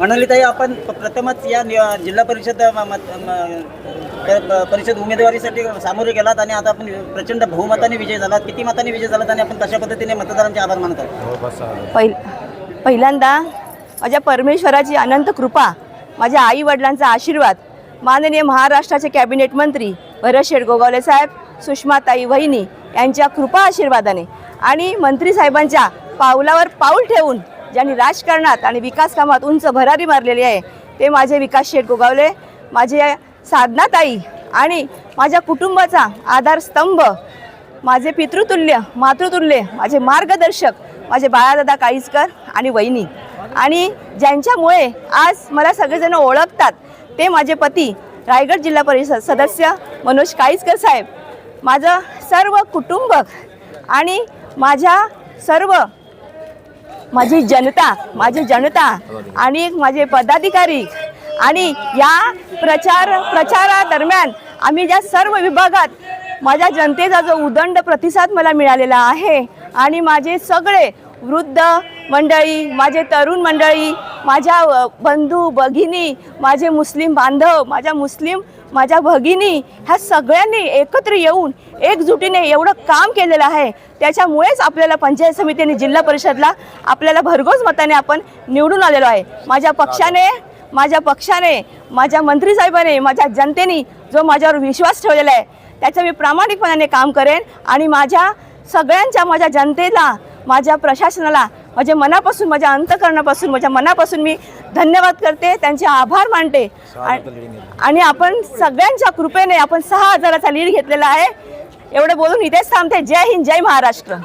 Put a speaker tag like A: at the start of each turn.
A: मंडळीताई, आपण प्रथमच या जिल्हा परिषद परिषद उमेदवारीसाठी सामोरे गेलात आणि आता आपण प्रचंड बहुमताने विजय झालात. किती मतांनी विजय झालात आणि आपण कशा पद्धतीने मतदारांचे आभार मानतात?
B: पहिल्यांदा माझ्या परमेश्वराची अनंत कृपा, माझ्या आई वडिलांचा आशीर्वाद, माननीय महाराष्ट्राचे कॅबिनेट मंत्री भरत शेठ गोगावले साहेब, सुषमाताई वहिनी यांच्या कृपा आशीर्वादाने आणि मंत्री साहेबांच्या पावलावर पाऊल ठेवून ज्यांनी राजकारणात आणि विकास कामात उंच भरारी मारलेली आहे ते माझे विकास शेठ गोगावले, माझे साधनाताई आणि माझ्या कुटुंबाचा आधारस्तंभ, माझे पितृतुल्य मातृतुल्य, माझे मार्गदर्शक, माझे बाळादादा काळीजकर आणि वहिनी, आणि ज्यांच्यामुळे आज मला सगळेजण ओळखतात ते माझे पती रायगड जिल्हा परिषद सदस्य मनोज काळीजकर साहेब, माझं सर्व कुटुंब आणि माझी जनता आणि माझे पदाधिकारी. आणि या प्रचारादरम्यान आम्ही ज्या सर्व विभागात माझ्या जनतेचा जो उदंड प्रतिसाद मला मिळालेला आहे आणि माझे सगळे वृद्ध मंडळी, माझे तरुण मंडळी, माझ्या बंधू भगिनी, माझे मुस्लिम बांधव, माझ्या भगिनी, ह्या सगळ्यांनी एकत्र येऊन एकजुटीने एवढं काम केलेलं आहे. त्याच्यामुळेच आपल्याला पंचायत समितीने जिल्हा परिषदला आपल्याला भरघोस मताने आपण निवडून आलेलो आहे. माझ्या पक्षाने, माझ्या मंत्रीसाहेबाने, माझ्या जनतेने जो माझ्यावर विश्वास ठेवलेला आहे त्याचं मी प्रामाणिकपणाने काम करेन आणि माझ्या जनतेला, माझ्या प्रशासनाला माझ्या मनापासून, माझ्या अंतःकरणापासून, माझ्या मनापासून मी धन्यवाद करते, त्यांचे आभार मानते. आणि आपण सगळ्यांच्या कृपेने आपण 6000चा लीड घेतलेला आहे. एवढं बोलून इथेच थांबते. जय हिंद, जय महाराष्ट्र.